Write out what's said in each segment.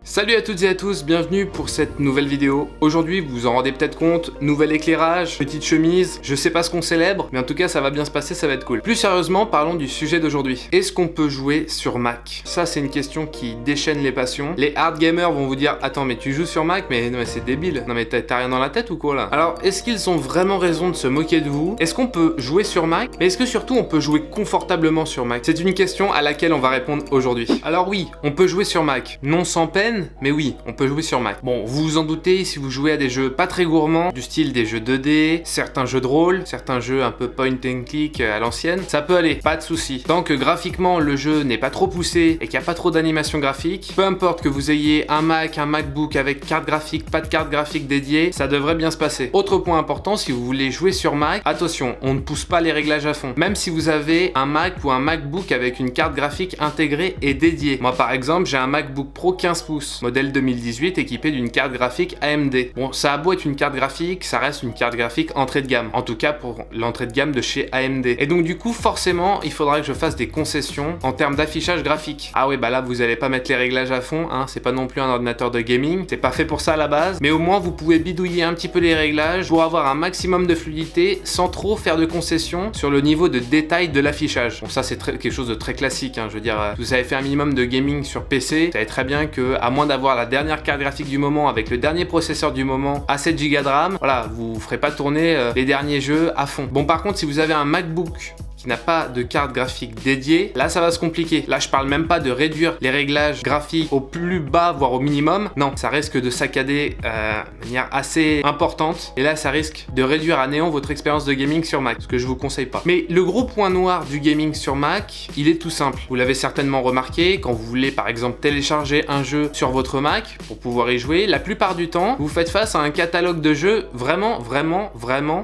Salut à toutes et à tous, bienvenue pour cette nouvelle vidéo. Aujourd'hui, vous vous en rendez peut-être compte, nouvel éclairage, petite chemise, je sais pas ce qu'on célèbre, mais en tout cas ça va bien se passer, ça va être cool. Plus sérieusement, parlons du sujet d'aujourd'hui. Est-ce qu'on peut jouer sur Mac? Ça c'est une question qui déchaîne les passions. Les hard gamers vont vous dire, attends mais tu joues sur Mac? Mais non mais c'est débile, non mais t'as rien dans la tête ou quoi là? Alors est-ce qu'ils ont vraiment raison de se moquer de vous? Est-ce qu'on peut jouer sur Mac? Mais est-ce que surtout on peut jouer confortablement sur Mac? C'est une question à laquelle on va répondre aujourd'hui. Alors oui, on peut jouer sur Mac, non sans peine, mais oui, on peut jouer sur Mac. Bon, vous vous en doutez, si vous jouez à des jeux pas très gourmands, du style des jeux 2D, certains jeux de rôle, certains jeux un peu point and click à l'ancienne, ça peut aller, pas de souci. Tant que graphiquement le jeu n'est pas trop poussé et qu'il n'y a pas trop d'animation graphique, peu importe que vous ayez un Mac, un MacBook avec carte graphique, pas de carte graphique dédiée, ça devrait bien se passer. Autre point important, si vous voulez jouer sur Mac, attention, on ne pousse pas les réglages à fond. Même si vous avez un Mac ou un MacBook avec une carte graphique intégrée et dédiée. Moi par exemple, j'ai un MacBook Pro 15 pouces. Modèle 2018 équipé d'une carte graphique AMD. Bon, ça a beau être une carte graphique, ça reste une carte graphique entrée de gamme. En tout cas pour l'entrée de gamme de chez AMD. Et donc du coup, forcément, il faudra que je fasse des concessions en termes d'affichage graphique. Ah oui, bah là, vous allez pas mettre les réglages à fond, hein. C'est pas non plus un ordinateur de gaming. C'est pas fait pour ça à la base. Mais au moins, vous pouvez bidouiller un petit peu les réglages pour avoir un maximum de fluidité sans trop faire de concessions sur le niveau de détail de l'affichage. Bon, ça, c'est quelque chose de très classique, hein. Je veux dire, vous avez fait un minimum de gaming sur PC, vous savez très bien que, à moins d'avoir la dernière carte graphique du moment avec le dernier processeur du moment à 7 Go de RAM, voilà, vous ferez pas tourner les derniers jeux à fond. Bon, par contre, si vous avez un MacBook qui n'a pas de carte graphique dédiée, là ça va se compliquer. Là je parle même pas de réduire les réglages graphiques au plus bas voire au minimum, non, ça risque de saccader de manière assez importante et là ça risque de réduire à néant votre expérience de gaming sur Mac, ce que je vous conseille pas. Mais le gros point noir du gaming sur Mac, il est tout simple. Vous l'avez certainement remarqué, quand vous voulez par exemple télécharger un jeu sur votre Mac pour pouvoir y jouer, la plupart du temps vous faites face à un catalogue de jeux vraiment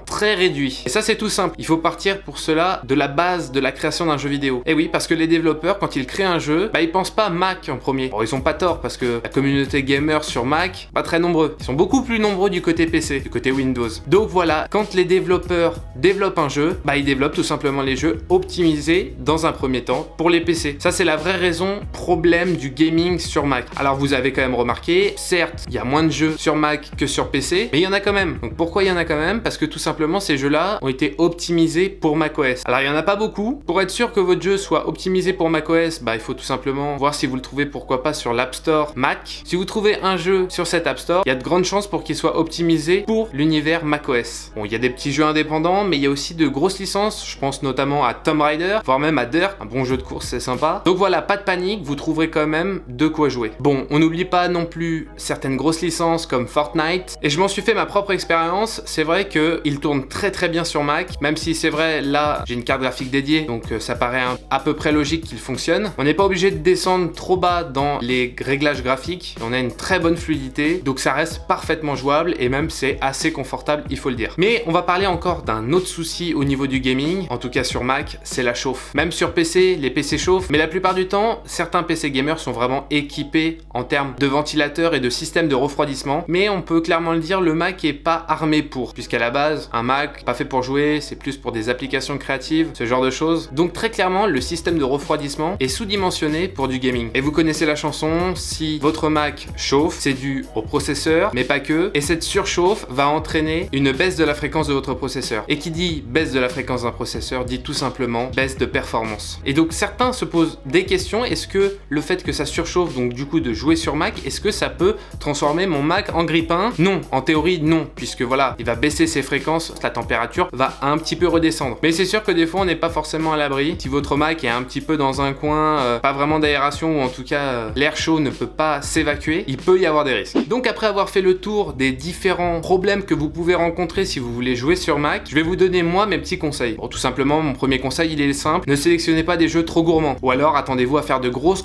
très réduit. Et ça c'est tout simple, il faut partir pour cela de la base de la création d'un jeu vidéo. Et oui, parce que les développeurs, quand ils créent un jeu, bah ils pensent pas Mac en premier. Bon, ils ont pas tort, parce que la communauté gamer sur Mac, pas très nombreux. Ils sont beaucoup plus nombreux du côté PC, du côté Windows. Donc voilà, quand les développeurs développent un jeu, bah ils développent tout simplement les jeux optimisés dans un premier temps pour les PC. Ça c'est la vraie raison, problème du gaming sur Mac. Alors vous avez quand même remarqué, certes, il y a moins de jeux sur Mac que sur PC, mais il y en a quand même. Donc pourquoi il y en a quand même? Parce que tout simplement ces jeux-là ont été optimisés pour macOS. Alors il y en a pas beaucoup. Pour être sûr que votre jeu soit optimisé pour macOS, bah il faut tout simplement voir si vous le trouvez pourquoi pas sur l'App Store Mac. Si vous trouvez un jeu sur cet App Store, il y a de grandes chances pour qu'il soit optimisé pour l'univers macOS. Bon, il y a des petits jeux indépendants, mais il y a aussi de grosses licences. Je pense notamment à Tomb Raider, voire même à Dirt, un bon jeu de course, c'est sympa. Donc voilà, pas de panique, vous trouverez quand même de quoi jouer. Bon, on n'oublie pas non plus certaines grosses licences comme Fortnite, et je m'en suis fait ma propre expérience. C'est vrai qu'il tourne très bien sur Mac, même si c'est vrai, là, j'ai une carte graphique dédiée, donc ça paraît à peu près logique qu'il fonctionne. On n'est pas obligé de descendre trop bas dans les réglages graphiques, on a une très bonne fluidité, donc ça reste parfaitement jouable et même c'est assez confortable, il faut le dire. Mais on va parler encore d'un autre souci au niveau du gaming, en tout cas sur Mac, c'est la chauffe. Même sur PC, les PC chauffent, mais la plupart du temps, certains PC gamers sont vraiment équipés en termes de ventilateurs et de système de refroidissement, mais on peut clairement le dire, le Mac est pas armé pour, puisqu'à la base, un Mac, pas fait pour jouer, c'est plus pour des applications créatives, ce genre de choses. Donc très clairement, le système de refroidissement est sous-dimensionné pour du gaming. Et vous connaissez la chanson, si votre Mac chauffe, c'est dû au processeur, mais pas que, et cette surchauffe va entraîner une baisse de la fréquence de votre processeur. Et qui dit baisse de la fréquence d'un processeur, dit tout simplement baisse de performance. Et donc certains se posent des questions, est-ce que le fait que ça surchauffe, donc du coup de jouer sur Mac, est-ce que ça peut transformer mon Mac en grippin? Non, en théorie non, puisque voilà, il va baisser ses fréquences, la température va un petit peu redescendre. Mais c'est sûr que des fois on n'est pas forcément à l'abri. Si votre Mac est un petit peu dans un coin, pas vraiment d'aération, ou en tout cas l'air chaud ne peut pas s'évacuer, il peut y avoir des risques. Donc après avoir fait le tour des différents problèmes que vous pouvez rencontrer si vous voulez jouer sur Mac, je vais vous donner moi mes petits conseils. Bon, tout simplement, mon premier conseil il est simple, ne sélectionnez pas des jeux trop gourmands, ou alors attendez-vous à faire de grosses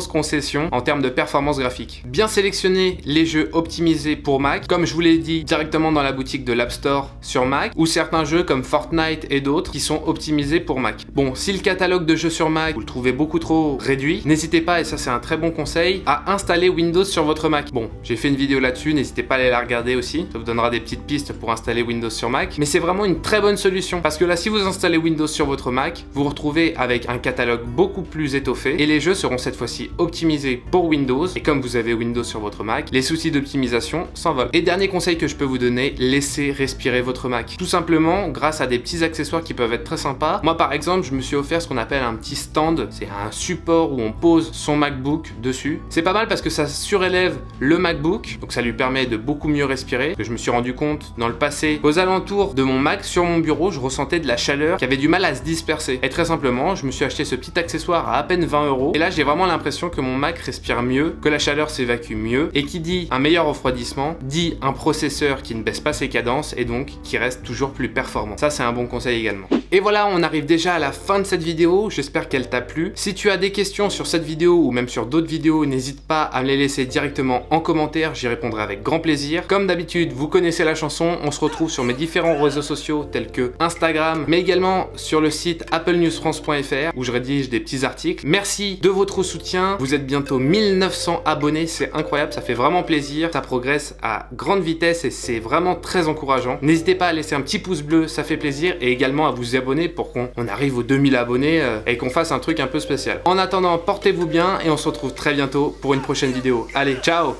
concessions en termes de performance graphique. Bien sélectionner les jeux optimisés pour Mac, comme je vous l'ai dit directement dans la boutique de l'App Store sur Mac, ou certains jeux comme Fortnite et d'autres d'autres qui sont optimisés pour Mac. Bon, si le catalogue de jeux sur Mac, vous le trouvez beaucoup trop réduit, n'hésitez pas, et ça c'est un très bon conseil, à installer Windows sur votre Mac. Bon, j'ai fait une vidéo là-dessus, n'hésitez pas à aller la regarder aussi, ça vous donnera des petites pistes pour installer Windows sur Mac, mais c'est vraiment une très bonne solution, parce que là, si vous installez Windows sur votre Mac, vous vous retrouvez avec un catalogue beaucoup plus étoffé, et les jeux seront cette fois-ci optimisés pour Windows, et comme vous avez Windows sur votre Mac, les soucis d'optimisation s'envolent. Et dernier conseil que je peux vous donner, laissez respirer votre Mac. Tout simplement, grâce à des petits accessoires qui peuvent être très sympas. Moi, par exemple, je me suis offert ce qu'on appelle un petit stand, c'est un support où on pose son MacBook dessus. C'est pas mal parce que ça surélève le MacBook, donc ça lui permet de beaucoup mieux respirer. Que je me suis rendu compte dans le passé, aux alentours de mon Mac, sur mon bureau, je ressentais de la chaleur qui avait du mal à se disperser. Et très simplement, je me suis acheté ce petit accessoire à peine 20 €. Et là, j'ai vraiment l'impression que mon Mac respire mieux, que la chaleur s'évacue mieux. Et qui dit un meilleur refroidissement, dit un processeur qui ne baisse pas ses cadences et donc qui reste toujours plus performant. Ça, c'est un bon conseil également. Et voilà, on arrive déjà à la fin de cette vidéo. J'espère qu'elle t'a plu. Si tu as des questions sur cette vidéo ou même sur d'autres vidéos, n'hésite pas à me les laisser directement en commentaire. J'y répondrai avec grand plaisir. Comme d'habitude, vous connaissez la chanson. On se retrouve sur mes différents réseaux sociaux tels que Instagram, mais également sur le site applenewsfrance.fr où je rédige des petits articles. Merci de votre soutien. Vous êtes bientôt 1900 abonnés. C'est incroyable. Ça fait vraiment plaisir. Ça progresse à grande vitesse et c'est vraiment très encourageant. N'hésitez pas à laisser un petit pouce bleu. Ça fait plaisir. Et également à vous abonner pour qu'on arrive aux 2000 abonnés et qu'on fasse un truc un peu spécial. En attendant, portez-vous bien et on se retrouve très bientôt pour une prochaine vidéo. Allez, ciao!